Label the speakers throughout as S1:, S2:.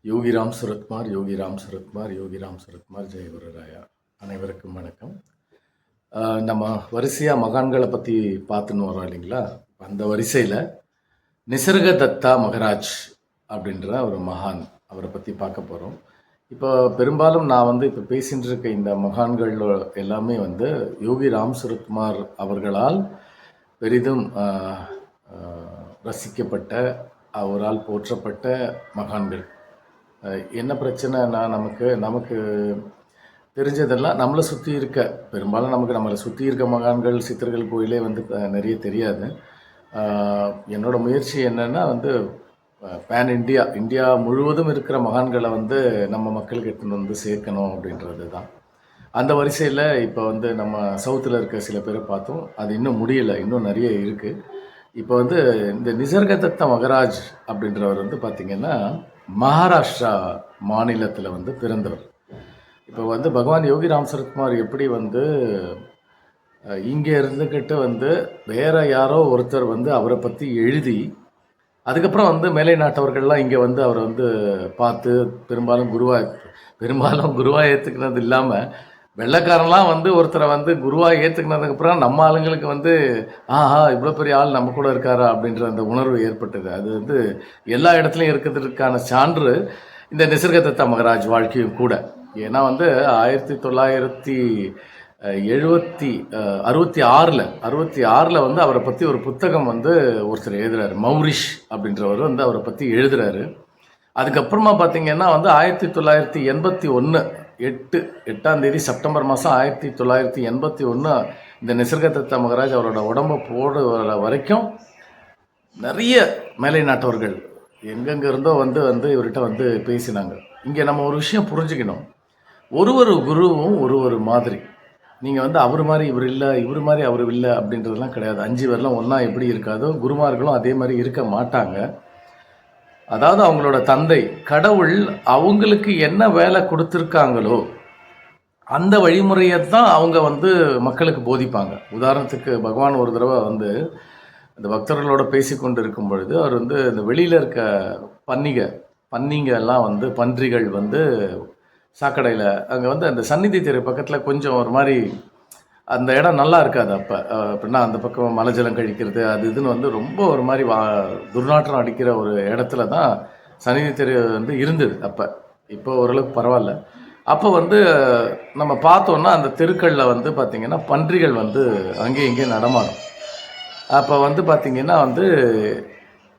S1: யோகிராம் சுரத்குமார், யோகிராம் சுரத்குமார், யோகிராம் சுரத்குமார், ஜெயகுருராயா. அனைவருக்கும் வணக்கம். நம்ம வரிசையாக மகான்களை பற்றி பார்த்துன்னு வரோம் இல்லைங்களா? அந்த வரிசையில் நிசர்கதத்தா மகராஜ் அப்படின்ற ஒரு மகான், அவரை பற்றி பார்க்க போகிறோம். இப்போ பெரும்பாலும் நான் இப்போ பேசிகிட்டு இருக்க இந்த மகான்கள் எல்லாமே யோகி ராம் சுரத்குமார் அவர்களால் பெரிதும் ரசிக்கப்பட்ட, அவரால் போற்றப்பட்ட மகான்கள். என்ன பிரச்சனைனா, நமக்கு தெரிஞ்சதெல்லாம் நம்மளை சுற்றி இருக்க, பெரும்பாலும் நம்மளை சுற்றி இருக்க மகான்கள், சித்தர்கள் கோயிலே நிறைய தெரியாது. என்னோடய முயற்சி என்னென்னா பேன் இந்தியா முழுவதும் இருக்கிற மகான்களை நம்ம மக்களுக்கு எடுத்துன்னு சேர்க்கணும் அப்படின்றது தான். அந்த வரிசையில் இப்போ நம்ம சவுத்தில் இருக்க சில பேரை பார்த்தோம். அது இன்னும் முடியலை, இன்னும் நிறைய இருக்குது. இப்போ இந்த நிசர்கதத்த மகராஜ் அப்படின்றவர் பார்த்திங்கன்னா மகாராஷ்டிரா மாநிலத்தில் பிறந்தவர். இப்போ பகவான் யோகி ராம் சுரத்குமார் எப்படி இங்கே இருந்துக்கிட்டு வேற யாரோ ஒருத்தர் அவரை பற்றி எழுதி, அதுக்கப்புறம் மேலை நாட்டவர்கள்லாம் இங்கே அவரை பார்த்து பெரும்பாலும் குருவாக ஏற்றுக்கினது இல்லாமல், வெள்ளைக்காரன்லாம் ஒருத்தரை குருவாக ஏற்றுக்கினதுக்கப்புறம் நம்ம ஆளுங்களுக்கு ஆஹா இவ்வளோ பெரிய ஆள் நம்ம கூட இருக்காரா அப்படின்ற அந்த உணர்வு ஏற்பட்டது. அது எல்லா இடத்துலையும் இருக்கிறதுக்கான சான்று இந்த நிசர்கதத்தா மகராஜ் வாழ்க்கையும் கூட. ஏன்னா 1966 அவரை பற்றி ஒரு புத்தகம் ஒருத்தர் எழுதுறாரு, மௌரிஷ் அப்படின்றவர் அவரை பற்றி எழுதுறாரு. அதுக்கப்புறமா பார்த்தீங்கன்னா 1981 8ஆம் தேதி செப்டம்பர் மாதம் 1981 இந்த நிசர்கதத்தா மகராஜ் அவரோட உடம்பை போடுற வரைக்கும் நிறைய மேலை நாட்டவர்கள் எங்கெங்க இருந்தோ இவர்கிட்ட பேசினாங்க. இங்கே நம்ம ஒரு விஷயம் புரிஞ்சுக்கணும், ஒரு குருவும் ஒரு மாதிரி. நீங்கள் அவர் மாதிரி இவர் இல்லை, இவர் மாதிரி அவர் இல்லை அப்படின்றதுலாம் கிடையாது. 5 பேர்லாம் ஒன்றா எப்படி இருக்காதோ குருமார்களும் அதே மாதிரி இருக்க மாட்டாங்க. அதாவது அவங்களோட தந்தை கடவுள் அவங்களுக்கு என்ன வேலை கொடுத்துருக்காங்களோ அந்த வழிமுறையை தான் அவங்க மக்களுக்கு போதிப்பாங்க. உதாரணத்துக்கு பகவான் ஒரு தடவை இந்த பக்தர்களோட பேசி கொண்டு இருக்கும் பொழுது அவர் இந்த வெளியில் இருக்க பன்னிங்க எல்லாம் பன்றிகள் சாக்கடையில் அங்கே அந்த சந்நிதி தெரு பக்கத்தில் கொஞ்சம் ஒரு மாதிரி அந்த இடம் நல்லா இருக்காது. அப்போ அப்படின்னா அந்த பக்கம் மலைஜலம் கழிக்கிறது அது இதுன்னு ரொம்ப ஒரு மாதிரி துர்நாற்றம் அடிக்கிற ஒரு இடத்துல தான் சந்நிதி தெரு இருந்தது அப்போ. இப்போ ஓரளவுக்கு பரவாயில்ல. அப்போ நம்ம பார்த்தோன்னா அந்த தெருக்களில் பார்த்திங்கன்னா பன்றிகள் அங்கேயும் இங்கேயும் நடமாடும். அப்போ பார்த்திங்கன்னா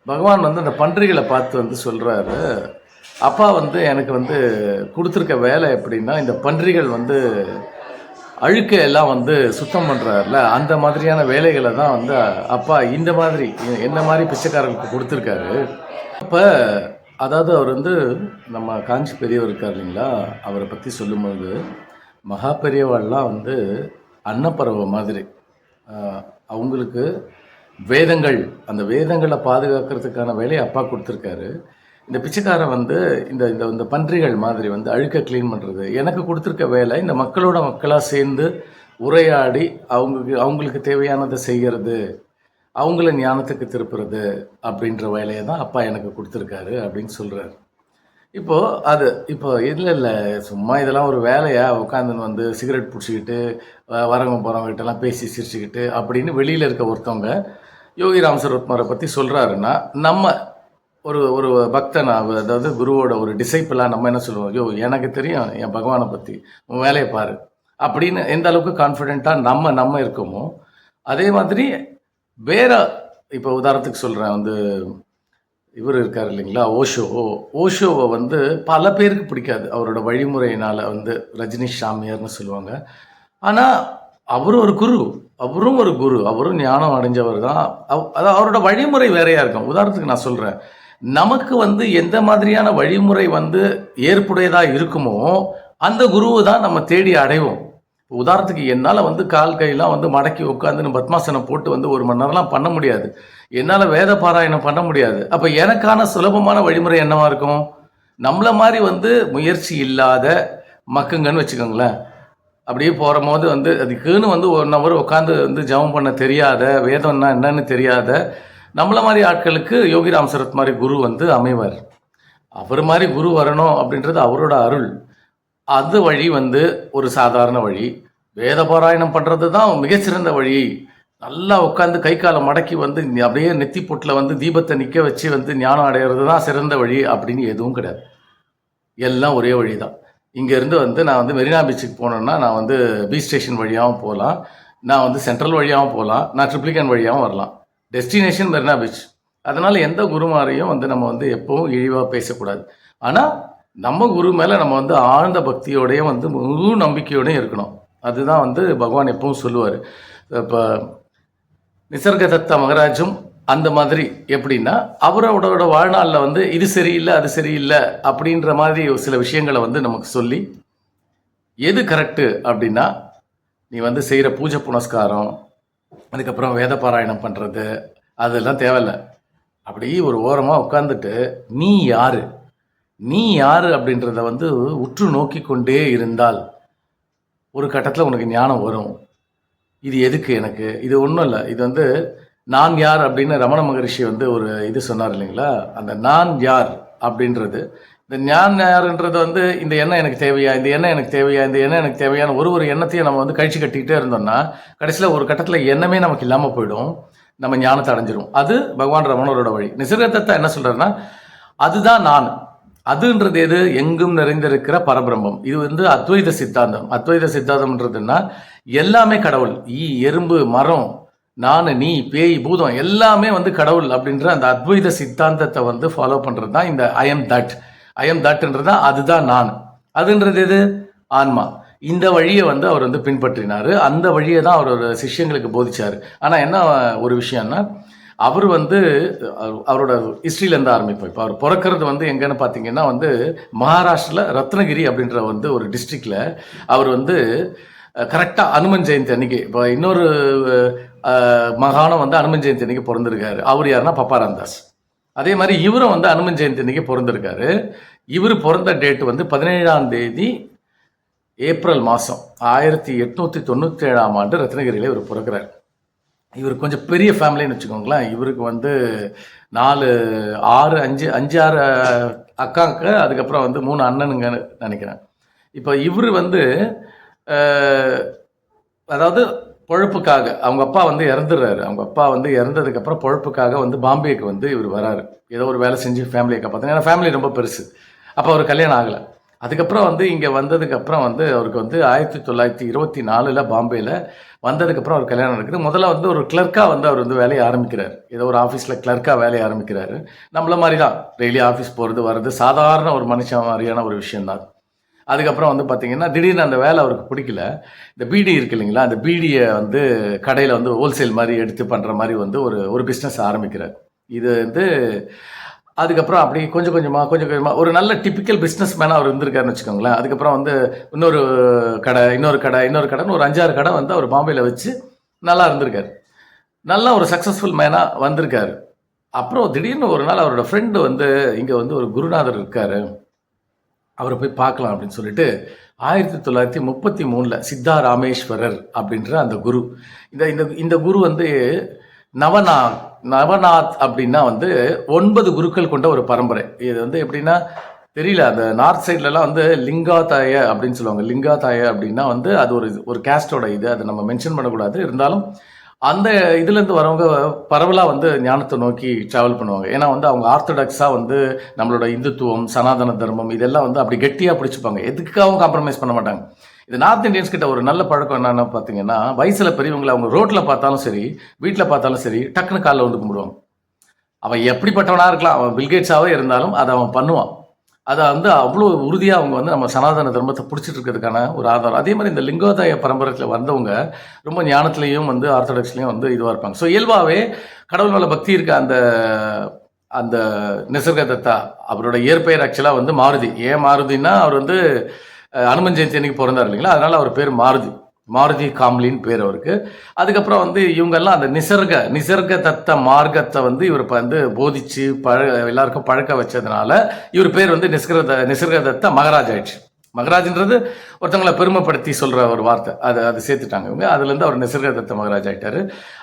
S1: பகவான் அந்த பன்றிகளை பார்த்து சொல்கிறாரு, அப்பா எனக்கு கொடுத்துருக்க வேலை எப்படின்னா, இந்த பன்றிகள் அழுக்க எல்லாம் சுத்தம் பண்ணுறாருல, அந்த மாதிரியான வேலைகளை தான் அப்பா இந்த மாதிரி என்ன மாதிரி பிச்சைக்காரர்களுக்கு கொடுத்துருக்காரு. அப்போ அதாவது அவர் நம்ம காஞ்சி பெரியவர் இருக்கார் இல்லைங்களா, அவரை பற்றி சொல்லும்போது மகா பெரியவாள்லாம் அன்னப்பறவை மாதிரி. அவங்களுக்கு அந்த வேதங்களை பாதுகாக்கிறதுக்கான வேலையை அப்பா கொடுத்துருக்காரு. இந்த பிச்சைக்காரன் இந்த இந்த பன்றிகள் மாதிரி அழுக்க க்ளீன் பண்ணுறது. எனக்கு கொடுத்துருக்க வேலை இந்த மக்களாக சேர்ந்து உரையாடி அவங்களுக்கு தேவையானதை செய்கிறது, அவங்கள ஞானத்துக்கு திருப்புறது அப்படின்ற வேலையை தான் அப்பா எனக்கு கொடுத்துருக்காரு அப்படின்னு சொல்கிறாரு. இப்போ இல்லை சும்மா இதெல்லாம் ஒரு வேலையாக உட்காந்துன்னு சிகரெட் பிடிச்சிக்கிட்டு வரவங்க போகிறவங்ககிட்டலாம் பேசி சிரிச்சுக்கிட்டு அப்படின்னு வெளியில் இருக்க ஒருத்தவங்க யோகி ராம் சுரத்குமாரை பற்றி சொல்கிறாருன்னா, நம்ம ஒரு பக்தனா, அதாவது குருவோட ஒரு டிசைப்பிளாக நம்ம என்ன சொல்லுவோம், எனக்கு தெரியும் என் பகவானை பற்றி, உன் வேலையை பாரு அப்படின்னு எந்த அளவுக்கு கான்ஃபிடெண்ட்டாக நம்ம இருக்கோமோ, அதே மாதிரி வேற இப்போ உதாரணத்துக்கு சொல்கிறேன், இவர் இருக்கார் இல்லைங்களா ஓஷோவை பல பேருக்கு பிடிக்காது அவரோட வழிமுறையினால். ரஜினிஷ் சாமியார்னு சொல்லுவாங்க. ஆனால் அவரும் ஒரு குரு, அவரும் ஞானம் அடைஞ்சவர் தான். அதாவது அவரோட வழிமுறை வேறையாக இருக்கும். உதாரணத்துக்கு நான் சொல்கிறேன், நமக்கு எந்த மாதிரியான வழிமுறை ஏற்புடையதாக இருக்குமோ அந்த குருவை தான் நம்ம தேடி அடைவோம். உதாரணத்துக்கு என்னால் கால் கையெல்லாம் மடக்கி உட்காந்து பத்மாசனம் போட்டு 1 மணி நேரம்லாம் பண்ண முடியாது. என்னால் வேத பாராயணம் பண்ண முடியாது. அப்போ எனக்கான சுலபமான வழிமுறை என்னவா இருக்கும்? நம்மளை மாதிரி முயற்சி இல்லாத மக்குங்கன்னு வச்சுக்கோங்களேன். அப்படியே போகிற போது அதுக்குன்னு 1 ஹவர் உட்காந்து ஜபம் பண்ண தெரியாத, வேதம்னா என்னன்னு தெரியாத நம்மள மாதிரி ஆட்களுக்கு யோகி ராம் சுரத்குமார் குரு அமைவார். அவர் மாதிரி குரு வரணும் அப்படின்றது அவரோட அருள். அது வழி வந்து ஒரு சாதாரண வழி. வேத பாராயணம் பண்ணுறது தான் மிகச்சிறந்த வழி. நல்லா உட்காந்து கை காலை மடக்கி வந்து அப்படியே நெத்தி பொட்டில் வந்து தீபத்தை நிற்க வச்சு வந்து ஞானம் அடையிறது தான் சிறந்த வழி அப்படின்னு எதுவும் கிடையாது. எல்லாம் ஒரே வழி தான். இங்கேருந்து வந்து நான் வந்து மெரினா பீச்சுக்கு போனேன்னா நான் வந்து பீச் ஸ்டேஷன் வழியாகவும் போகலாம், நான் வந்து சென்ட்ரல் வழியாகவும் போகலாம், நான் ட்ரிப்ளிகன் வழியாகவும் வரலாம். Destination Marina beach. அதனால் எந்த குருமாரையும் வந்து நம்ம வந்து எப்பவும் இழிவாக பேசக்கூடாது. ஆனால் நம்ம குரு மேலே நம்ம வந்து ஆழ்ந்த பக்தியோடையும் வந்து முழு நம்பிக்கையோடையும் இருக்கணும். அதுதான் வந்து பகவான் எப்பவும் சொல்லுவார். இப்போ நிசர்கதத்தா மகராஜும் அந்த மாதிரி எப்படின்னா அவரோட வாழ்நாளில் வந்து இது சரியில்லை அது சரியில்லை அப்படின்ற மாதிரி ஒரு சில விஷயங்களை வந்து நமக்கு சொல்லி எது கரெக்டு அப்படின்னா நீ வந்து செய்கிற பூஜை புனஸ்காரம், அதுக்கப்புறம் வேத பாராயணம் பண்ணுறது அதெல்லாம் தேவையில்லை. அப்படி ஒரு ஓரமாக உட்காந்துட்டு நீ யாரு நீ யாரு அப்படின்றத வந்து உற்று நோக்கி கொண்டே இருந்தால் ஒரு கட்டத்தில் உனக்கு ஞானம் வரும். இது எதுக்கு எனக்கு, இது ஒன்றும் இல்லை, இது வந்து நான் யார் அப்படின்னு ரமண மகரிஷி வந்து ஒரு இது சொன்னார் இல்லைங்களா. அந்த நான் யார் அப்படின்றது, இந்த ஞான் யாருன்றது வந்து இந்த எண்ணம் எனக்கு தேவையா, இந்த எண்ணம் எனக்கு தேவையா, இந்த எண்ணம் எனக்கு தேவையான ஒரு எண்ணத்தையும் நம்ம வந்து கழிச்சு கட்டிக்கிட்டே இருந்தோம்னா கடைசியில் ஒரு கட்டத்தில் எண்ணமே நமக்கு இல்லாமல் போயிடும், நம்ம ஞானத்தை அடைஞ்சிரும். அது பகவான் ரமணரோட வழி. நிசர்கதத்தா என்ன சொல்றாருன்னா அதுதான் நான். அதுன்றது எது, எங்கும் நிறைந்திருக்கிற பரபிரம்மம். இது வந்து அத்வைத சித்தாந்தம். அத்வைத சித்தாந்தம்ன்றதுன்னா எல்லாமே கடவுள். எறும்பு, மரம், நான், நீ, பேய், பூதம் எல்லாமே வந்து கடவுள் அப்படின்ற அந்த அத்வைத சித்தாந்தத்தை வந்து ஃபாலோ பண்றது தான் இந்த ஐஎம் தட்ன்றது. அதுதான் நான். அதுன்றது எது, ஆன்மா. இந்த வழியை வந்து அவர் வந்து பின்பற்றினாரு. அந்த வழியை தான் அவர் சிஷ்யங்களுக்கு போதிச்சாரு. ஆனா என்ன ஒரு விஷயம்னா அவர் வந்து அவரோட ஹிஸ்ட்ரியிலேருந்து ஆரம்பிப்போம். இப்போ அவர் பிறக்கிறது வந்து எங்கன்னு பார்த்தீங்கன்னா வந்து மகாராஷ்டிரில் ரத்னகிரி அப்படின்ற வந்து ஒரு டிஸ்ட்ரிக்டில் அவர் வந்து கரெக்டாக அனுமன் ஜெயந்தி அன்னைக்கு, இப்போ இன்னொரு மகானம் வந்து அனுமன் ஜெயந்தி அன்னைக்கு பிறந்திருக்காரு. அவர் யாருன்னா பப்பாராந்தாஸ். அதே மாதிரி இவரும் வந்து அனுமன் ஜெயந்தி அன்னைக்கு பிறந்திருக்காரு. இவர் பிறந்த டேட் வந்து 17ஆம் தேதி ஏப்ரல் மாதம் 1897ஆம் ஆண்டு ரத்னகிரியில் இவர் பிறக்கிறார். இவர் கொஞ்சம் பெரிய ஃபேமிலின்னு வச்சுக்கோங்களேன். இவருக்கு வந்து 4 6 அக்காங்க, அதுக்கப்புறம் வந்து 3 அண்ணனுங்கன்னு நினைக்கிறேன். இப்போ இவர் வந்து அதாவது பொழப்புக்காக அவங்க அப்பா வந்து இறந்துடுறாரு. அவங்க அப்பா வந்து இறந்ததுக்கப்புறம் பொழப்புக்காக வந்து பாம்பேக்கு வந்து இவர் வராரு. ஏதோ ஒரு வேலை செஞ்சு ஃபேமிலியை காப்பாற்ற. ஏன்னா ஃபேமிலி ரொம்ப பெருசு. அப்போ அவர் கல்யாணம் ஆகலை. அதுக்கப்புறம் வந்து இங்கே வந்ததுக்கப்புறம் வந்து அவருக்கு வந்து 1924 பாம்பேயில் வந்ததுக்கப்புறம் அவர் கல்யாணம் நடக்குது. முதல்ல வந்து ஒரு கிளர்க்காக வந்து அவர் வந்து வேலையை ஆரம்பிக்கிறார். ஏதோ ஒரு ஆஃபீஸில் கிளர்க்காக வேலையை ஆரம்பிக்கிறாரு. நம்மள மாதிரி தான் டெய்லி ஆஃபீஸ் போகிறது வர்றது சாதாரண ஒரு மனுஷன் மாதிரியான ஒரு விஷயந்தான். அதுக்கப்புறம் வந்து பார்த்தீங்கன்னா திடீர்னு அந்த வேலை அவருக்கு பிடிக்கல. இந்த பீடி இருக்கு இல்லைங்களா, அந்த பீடியை வந்து கடையில் வந்து ஹோல்சேல் மாதிரி எடுத்து பண்ணுற மாதிரி வந்து ஒரு பிஸ்னஸ் ஆரம்பிக்கிறார். இது வந்து அதுக்கப்புறம் அப்படி கொஞ்சம் கொஞ்சமாக ஒரு நல்ல டிப்பிக்கல் பிஸ்னஸ் மேனாக அவர் இருந்திருக்காருன்னு வச்சுக்கோங்களேன். அதுக்கப்புறம் வந்து இன்னொரு கடைன்னு ஒரு 5-6 கடை வந்து அவர் பாம்பேயில் வச்சு நல்லா இருந்திருக்காரு. நல்லா ஒரு சக்ஸஸ்ஃபுல் மேனாக வந்திருக்காரு. அப்புறம் திடீர்னு ஒரு நாள் அவரோட ஃப்ரெண்டு வந்து இங்கே வந்து ஒரு குருநாதர் இருக்கார், அவரை போய் பார்க்கலாம் அப்படின்னு சொல்லிட்டு 1933 சித்தா ராமேஸ்வரர் அப்படின்ற அந்த குரு, இந்த குரு வந்து நவநாத் அப்படின்னா வந்து 9 குருக்கள் கொண்ட ஒரு பரம்பரை. இது வந்து எப்படின்னா தெரியல, அந்த நார்த் சைட்லலாம் வந்து லிங்காதாய அப்படின்னு சொல்லுவாங்க. லிங்காதாய அப்படின்னா வந்து அது ஒரு கேஸ்டோட இது, அதை நம்ம மென்ஷன் பண்ணக்கூடாது. இருந்தாலும் அந்த இதுலேருந்து வரவங்க பரவலாக வந்து ஞானத்தை நோக்கி ட்ராவல் பண்ணுவாங்க. ஏன்னா வந்து அவங்க ஆர்த்தடாக்ஸாக வந்து நம்மளோட இந்துத்துவம், சனாதன தர்மம் இதெல்லாம் வந்து அப்படி கெட்டியாக பிடிச்சிப்பாங்க. எதுக்காகவும் காம்ப்ரமைஸ் பண்ண மாட்டாங்க. இது நார்த் இந்தியன்ஸ் கிட்ட ஒரு நல்ல பழக்கம் என்னென்னு பார்த்தீங்கன்னா, வயசில் பெரியவங்களை அவங்க ரோட்டில் பார்த்தாலும் சரி, வீட்டில் பார்த்தாலும் சரி, டக்குன்னு காலில் வந்து கும்பிடுவாங்க. அவன் எப்படிப்பட்டவனாக இருக்கலாம், அவன் பில்கேட்ஸாகவே இருந்தாலும் அதை அவன் பண்ணுவான். அதை வந்து அவ்வளோ உறுதியாக அவங்க வந்து நம்ம சனாதன தர்மத்தை பிடிச்சிட்டு இருக்கிறதுக்கான ஒரு ஆதாரம். அதே மாதிரி இந்த லிங்கோதாய பரம்பரையில் வந்தவங்க ரொம்ப ஞானத்துலேயும் வந்து ஆர்த்தடாக்ஸ்லேயும் வந்து இதுவாக இருப்பாங்க. ஸோ இயல்பாகவே கடவுள் மேலே பக்தி இருக்க அந்த நிசர்கதத்தா அவரோட இயற்பெயர் ஆக்சுவலாக வந்து மாருதி. ஏன் மாருதின்னா அவர் வந்து அனுமன் ஜெயந்தி அன்னைக்கு பிறந்தார் இல்லைங்களா, அதனால அவர் பேர் மாருதி காம்லின்னு பேர் அவருக்கு. அதுக்கப்புறம் வந்து இவங்கெல்லாம் அந்த நிசர்க தத்த மார்க்கத்தை வந்து இவர் வந்து போதிச்சு எல்லாருக்கும் பழக்க வச்சதுனால இவர் பேர் வந்து நிசர்கதத்த மகராஜ் ஆயிடுச்சு. மகராஜ்ன்றது ஒருத்தவங்களை பெருமைப்படுத்தி சொல்ற ஒரு வார்த்தை, அதை சேர்த்துட்டாங்க இவங்க. அதுலேருந்து அவர் நிசர்கதத்த மகராஜ் ஆயிட்டாரு.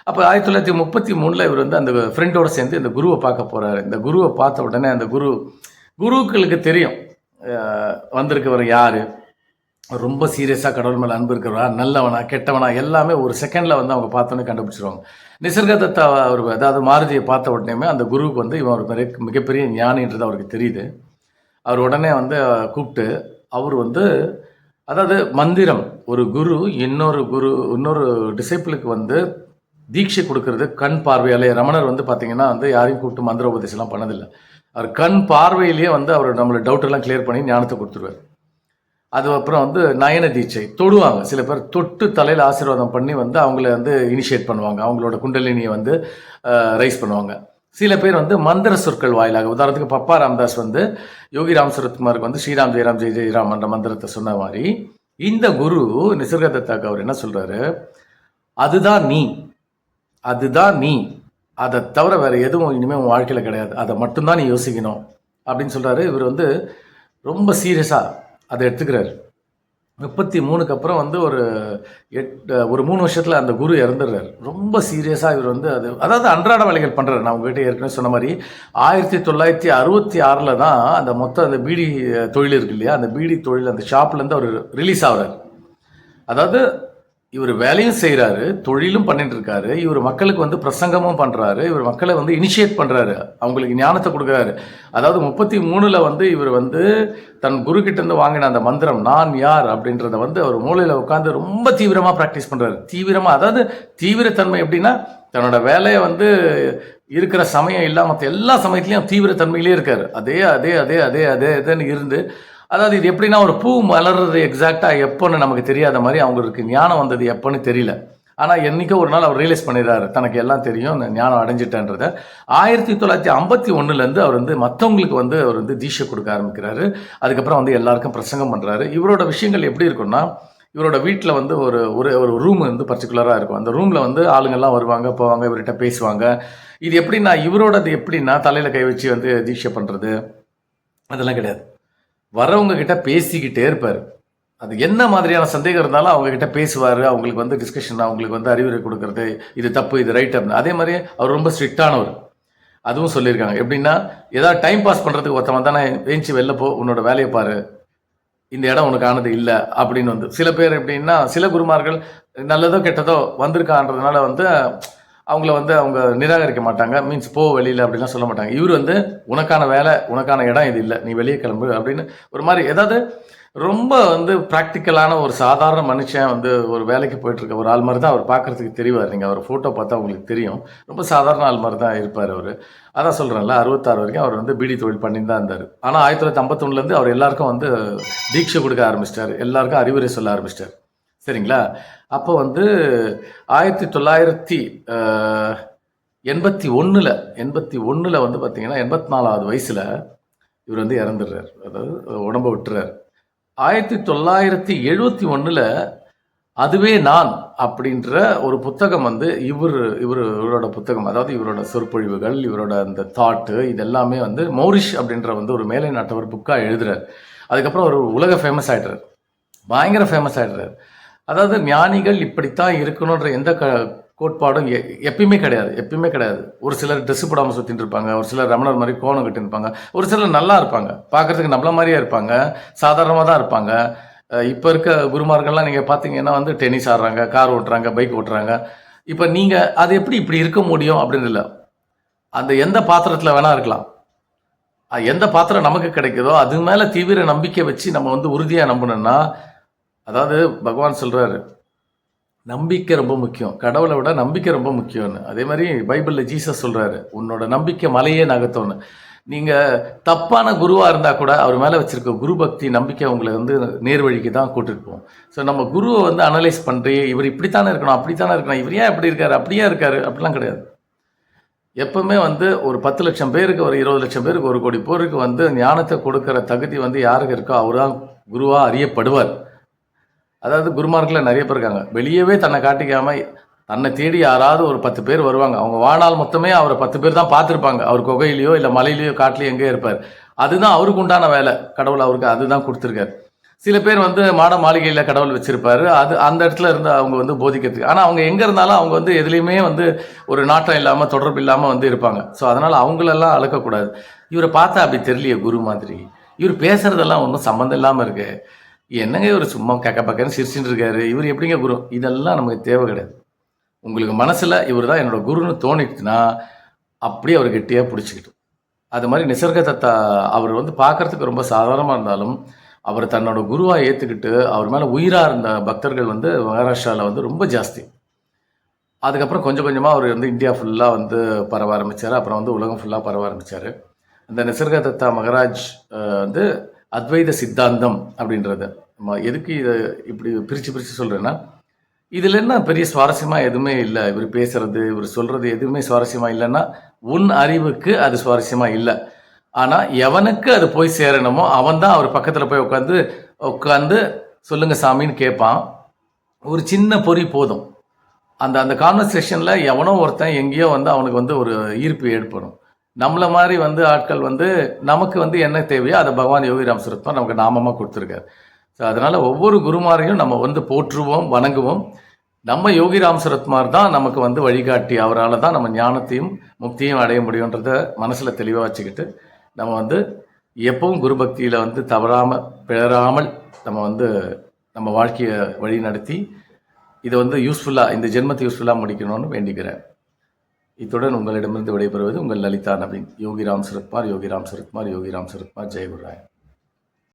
S1: அப்போ 1933 இவர் வந்து அந்த ஃப்ரெண்டோட சேர்ந்து இந்த குருவை பார்க்க போறாரு. இந்த குருவை பார்த்த உடனே அந்த குரு குருக்களுக்கு தெரியும் வந்திருக்கவர் யார், ரொம்ப சீரியஸாக கடவுள் மேலே அன்பு இருக்கிறவா, நல்லவனா கெட்டவனா எல்லாமே ஒரு செகண்டில் வந்து அவங்க பார்த்தோன்னே கண்டுபிடிச்சிருவாங்க. நிசர்கதத்தா அவர் அதாவது மாருதியை பார்த்த உடனேயுமே அந்த குருவுக்கு வந்து இவன் ஒரு மிகப்பெரிய ஞானின்றது அவருக்கு தெரியுது. அவர் உடனே வந்து கூப்பிட்டு அவர் வந்து அதாவது மந்திரம் ஒரு குரு இன்னொரு டிசைப்பிளுக்கு வந்து தீட்சை கொடுக்கறது கண் பார்வையாலே. ரமணர் வந்து பார்த்தீங்கன்னா வந்து யாரையும் கூப்பிட்டு மந்திர உபதேசம்லாம் பண்ணதில்லை. அவர் கண் பார்வையிலேயே வந்து அவர் நம்மளோட டவுட்டெல்லாம் கிளியர் பண்ணி ஞானத்தை கொடுத்துருவார். அதுக்கப்புறம் வந்து நயன தீட்சை தொடுவாங்க. சில பேர் தொட்டு தலையில் ஆசீர்வாதம் பண்ணி வந்து அவங்கள வந்து இனிஷியேட் பண்ணுவாங்க, அவங்களோட குண்டலினியை வந்து ரைஸ் பண்ணுவாங்க. சில பேர் வந்து மந்திர சொற்கள் வாயிலாக, உதாரணத்துக்கு பப்பா ராம்தாஸ் வந்து யோகி ராம் சரத்குமாருக்கு வந்து ஸ்ரீராம் ஜெயராம் ஜெய் ஜெயராம் என்ற மந்திரத்தை சொன்ன மாதிரி இந்த குரு நிசர்கதத்தாக்கு அவர் என்ன சொல்றாரு, அதுதான் நீ, அதுதான் நீ, அதை தவிர வேற எதுவும் இனிமேல் உன் வாழ்க்கையில் கிடையாது, அதை மட்டும்தான் நீ யோசிக்கணும் அப்படின்னு சொல்றாரு. இவர் வந்து ரொம்ப சீரியஸாக அதை எடுத்துக்கிறாரு. 33க்கு அப்புறம் வந்து ஒரு 3 வருஷத்தில் அந்த குரு இறந்துடுறாரு. ரொம்ப சீரியஸாக இவர் வந்து அதாவது அன்றாட வேலைகள் பண்ணுறாரு. நான் உங்ககிட்ட ஏற்கனவே சொன்ன மாதிரி 1966 தான் அந்த பீடி தொழில் இருக்கு இல்லையா, அந்த பீடி தொழில் அந்த ஷாப்லேருந்து அவர் ரிலீஸ் ஆகிறார். அதாவது இவர் வேலையும் செய்கிறாரு, தொழிலும் பண்ணிட்டு இருக்காரு, இவர் மக்களுக்கு வந்து பிரசங்கமும் பண்ணுறாரு, இவர் மக்களை வந்து இனிஷியேட் பண்ணுறாரு, அவங்களுக்கு ஞானத்தை கொடுக்குறாரு. அதாவது 33ல் வந்து இவர் வந்து தன் குரு கிட்டேருந்து வாங்கின அந்த மந்திரம் நான் யார் அப்படின்றத வந்து அவர் மூலையில் உட்காந்து ரொம்ப தீவிரமாக ப்ராக்டிஸ் பண்ணுறாரு. அதாவது தீவிரத்தன்மை எப்படின்னா தன்னோட வேலையை வந்து இருக்கிற சமயம் இல்லாமல் எல்லா சமயத்துலேயும் தீவிரத்தன்மையிலே இருக்கார். அதே அதே அதே அதே அதே அதேன்னு இருந்து, அதாவது இது எப்படின்னா ஒரு பூ மலர்றது எக்ஸாக்டாக எப்போன்னு நமக்கு தெரியாத மாதிரி அவங்களுக்கு ஞானம் வந்தது எப்போன்னு தெரியல. ஆனால் என்றைக்கோ ஒரு நாள் அவர் ரியலைஸ் பண்ணிடுறாரு, தனக்கு எல்லாம் தெரியும், ஞானம் அடைஞ்சிட்டேன்றதை. 1951 அவர் வந்து மற்றவங்களுக்கு வந்து அவர் வந்து தீட்சை கொடுக்க ஆரம்பிக்கிறாரு. அதுக்கப்புறம் வந்து எல்லாருக்கும் பிரசங்கம் பண்ணுறாரு. இவரோட விஷயங்கள் எப்படி இருக்குன்னா, இவரோட வீட்டில் வந்து ஒரு ரூம் வந்து பர்டிகுலராக இருக்கும். அந்த ரூமில் வந்து ஆளுங்கள்லாம் வருவாங்க போவாங்க, இவர்கிட்ட பேசுவாங்க. இது எப்படின்னா இவரோடது எப்படின்னா தலையில் கை வச்சு வந்து தீட்சை பண்ணுறது அதெல்லாம் கிடையாது. வரவங்க கிட்ட பேசிக்கிட்டே இருப்பார். அது என்ன மாதிரியான சந்தேகம் இருந்தாலும் அவங்க கிட்ட பேசுவார். அவங்களுக்கு வந்து டிஸ்கஷன், அவங்களுக்கு வந்து அறிவுரை கொடுக்கறது, இது தப்பு இது ரைட் அப்படின்னு. அதே மாதிரி அவர் ரொம்ப ஸ்ட்ரிக்டானவர். அதுவும் சொல்லியிருக்காங்க. எப்படின்னா ஏதாவது டைம் பாஸ் பண்ணுறதுக்கு ஒருத்தவன் தானே ஏஞ்சி வெளில போ, உன்னோட வேலையை பாரு, இந்த இடம் உனக்கு ஆனது இல்லை அப்படின்னு வந்து. சில பேர் எப்படின்னா சில குருமார்கள் நல்லதோ கெட்டதோ வந்திருக்கான்றதுனால வந்து அவங்கள வந்து அவங்க நிராகரிக்க மாட்டாங்க, மீன்ஸ் போ வெளியில் அப்படிலாம் சொல்ல மாட்டாங்க. இவர் வந்து உனக்கான வேலை உனக்கான இடம் இது இல்லை, நீ வெளியே கிளம்பு அப்படின்னு ஒரு மாதிரி ஏதாவது ரொம்ப வந்து ப்ராக்டிக்கலான ஒரு சாதாரண மனுஷன் வந்து ஒரு வேலைக்கு போயிட்டுருக்க ஒரு ஆள் மாதிரி தான் அவர் பார்க்குறதுக்கு தெரிவார். நீங்கள் அவர் ஃபோட்டோ பார்த்தா உங்களுக்கு தெரியும், ரொம்ப சாதாரண ஆள் மாதிரி தான் இருப்பார் அவர். அதான் சொல்கிறேன்ல, 66 வரைக்கும் அவர் வந்து பீடி தொழில் பண்ணிட்டு தான் இருந்தார். ஆனால் 1951 அவர் எல்லாருக்கும் வந்து தீட்சை கொடுக்க ஆரம்பிச்சிட்டார், எல்லாருக்கும் அறிவுரை சொல்ல ஆரம்பிச்சிட்டார். சரிங்களா? அப்போ வந்து 1981 வந்து பார்த்தீங்கன்னா 84வது வயசில் இவர் வந்து இறந்துடுறார், அதாவது உடம்பை விட்டுறார். 1971 அதுவே நான் அப்படின்ற ஒரு புத்தகம் வந்து இவரோட புத்தகம், அதாவது இவரோட சொற்பொழிவுகள், இவரோட அந்த தாட்டு, இது எல்லாமே வந்து மௌரிஷ் அப்படின்ற வந்து ஒரு மேலை நாட்டவர் புக்காக எழுதுறார். அதுக்கப்புறம் ஒரு உலக ஃபேமஸ் ஆகிடுறார், பயங்கர ஃபேமஸ் ஆகிடுறார். அதாவது ஞானிகள் இப்படித்தான் இருக்கணுன்ற எந்த கோட்பாடும் எப்பயுமே கிடையாது. ஒரு சிலர் ட்ரெஸ் போடாமல் சுற்றிட்டு இருப்பாங்க, ஒரு சிலர் ரமணர் மாதிரி கோணம் கட்டி இருப்பாங்க, ஒரு சிலர் நல்லா இருப்பாங்க, பார்க்குறதுக்கு நம்மள மாதிரியே இருப்பாங்க, சாதாரணமாக தான் இருப்பாங்க. இப்போ இருக்க குருமார்கள்லாம் நீங்கள் பார்த்தீங்கன்னா வந்து டென்னிஸ் ஆடுறாங்க, கார் ஓட்டுறாங்க, பைக் ஓட்டுறாங்க. இப்போ நீங்கள் அது எப்படி இப்படி இருக்க முடியும் அப்படின்னு இல்லை. அந்த எந்த பாத்திரத்தில் வேணா இருக்கலாம், எந்த பாத்திரம் நமக்கு கிடைக்குதோ அது மேலே தீவிர நம்பிக்கை வச்சு நம்ம வந்து உறுதியாக நம்பணும்னா, அதாவது பகவான் சொல்கிறாரு நம்பிக்கை ரொம்ப முக்கியம், கடவுளை விட நம்பிக்கை ரொம்ப முக்கியம்னு. அதே மாதிரி பைபிளில் ஜீசஸ் சொல்கிறாரு உன்னோட நம்பிக்கை மலையே நகர்த்தோன்னு. நீங்கள் தப்பான குருவாக இருந்தால் கூட அவர் மேலே வச்சுருக்க குரு பக்தி நம்பிக்கை உங்களை வந்து நேர்வழிக்கு தான் கூட்டிட்டு போகும். ஸோ நம்ம குருவை வந்து அனலைஸ் பண்ணுறே, இவர் இப்படித்தானே இருக்கணும் அப்படித்தானே இருக்கணும், இவர் ஏன் இப்படி இருக்காரு அப்படியே இருக்காரு அப்படிலாம் கிடையாது. எப்பவுமே வந்து ஒரு 10 லட்சம் பேருக்கு, ஒரு 20 லட்சம் பேருக்கு, 1 கோடி பேருக்கு வந்து ஞானத்தை கொடுக்குற தகுதி வந்து யாருக்கு இருக்கோ அவர் தான் குருவாக அறியப்படுவார். அதாவது குருமார்களில் நிறைய பேர் இருக்காங்க, வெளியவே தன்னை காட்டிக்காம தன்னை தேடி யாராவது ஒரு 10 பேர் வருவாங்க. அவங்க வாழ்நாள் மொத்தமே அவரை 10 பேர் தான் பார்த்துருப்பாங்க. அவர் குகையிலையோ இல்லை மலையிலையோ காட்டிலையோ எங்கேயோ இருப்பார். அதுதான் அவருக்கு உண்டான வேலை, கடவுள் அவருக்கு அதுதான் கொடுத்துருக்காரு. சில பேர் வந்து மாட மாளிகையில் கடவுள் வச்சிருப்பாரு. அது அந்த இடத்துல இருந்து அவங்க வந்து போதிக்கிறதுக்கு. ஆனால் அவங்க எங்கே இருந்தாலும் அவங்க வந்து எதுலேயுமே வந்து ஒரு நாட்டம் இல்லாமல் தொடர்பு இல்லாமல் வந்து இருப்பாங்க. ஸோ அதனால் அவங்களெல்லாம் அளக்கக்கூடாது. இவரை பார்த்தா அப்படி தெரியலையே குரு மாதிரி. இவர் பேசுறதெல்லாம் ஒன்றும் சம்மந்தம் இல்லாமல் இருக்கு. என்னங்க இவர் சும்மா கக்க பக்கன்னு சிரிச்சுட்டு இருக்காரு. இவர் எப்படிங்க குரு? இதெல்லாம் நமக்கு தேவை கிடையாது. உங்களுக்கு மனசில் இவர் தான் என்னோட குருன்னு தோணிட்டுனா அப்படியே அவர் கெட்டியாக பிடிச்சிக்கிட்டு. அது மாதிரி நிசர்க தத்தா அவர் வந்து பார்க்கறதுக்கு ரொம்ப சாதாரணமாக இருந்தாலும் அவர் தன்னோட குருவாக ஏற்றுக்கிட்டு அவர் மேலே உயிராக இருந்த பக்தர்கள் வந்து மகாராஷ்டிராவில் வந்து ரொம்ப ஜாஸ்தி. அதுக்கப்புறம் கொஞ்சம் கொஞ்சமாக அவர் வந்து இந்தியா ஃபுல்லாக வந்து பரவ ஆரம்பித்தார். அப்புறம் வந்து உலகம் ஃபுல்லாக பரவ ஆரம்பித்தார். இந்த நிசர்க தத்தா மகராஜ் வந்து அத்வைத சித்தாந்தம் அப்படின்றது எதுக்கு இதை இப்படி பிரித்து சொல்கிறேன்னா, இதில் என்ன பெரிய சுவாரஸ்யமாக எதுவுமே இல்லை. இவர் பேசுறது இவர் சொல்கிறது எதுவுமே சுவாரஸ்யமாக இல்லைன்னா உன் அறிவுக்கு அது சுவாரஸ்யமாக இல்லை. ஆனால் எவனுக்கு அது போய் சேரணுமோ அவன் தான் அவர் பக்கத்தில் போய் உட்காந்து சொல்லுங்க சாமின்னு கேட்பான். ஒரு சின்ன பொறி போதும். அந்த அந்த கான்வர்சேஷனில் எவனோ ஒருத்தன் எங்கேயோ வந்து அவனுக்கு வந்து ஒரு ஈர்ப்பு ஏற்படும். நம்மளை மாதிரி வந்து ஆட்கள் வந்து நமக்கு வந்து என்ன தேவையோ அதை பகவான் யோகிராம் சுரத்குமார் நமக்கு நாமமாக கொடுத்துருக்காரு. ஸோ அதனால் ஒவ்வொரு குருமாரையும் நம்ம வந்து போற்றுவோம், வணங்குவோம். நம்ம யோகிராம் சுரத்குமார் தான் நமக்கு வந்து வழிகாட்டி. அவரால் தான் நம்ம ஞானத்தையும் முக்தியும் அடைய முடியுன்றத மனசில் தெளிவாக வச்சுக்கிட்டு நம்ம வந்து எப்பவும் குரு பக்தியில் வந்து தவறாமல் பிழறாமல் நம்ம வந்து நம்ம வாழ்க்கையை வழி நடத்தி இதை வந்து யூஸ்ஃபுல்லாக இந்த ஜென்மத்தை யூஸ்ஃபுல்லாக முடிக்கணும்னு வேண்டிக்கிறேன். இத்துடன் உங்களிடமிருந்து விடைபெறுவது உங்கள் லலிதா நவீன். யோகிராம் சுரத்குமார், யோகிராம் சுரத்குமார், யோகிராம் சுரத்குமார். ஜெய் குருராய்.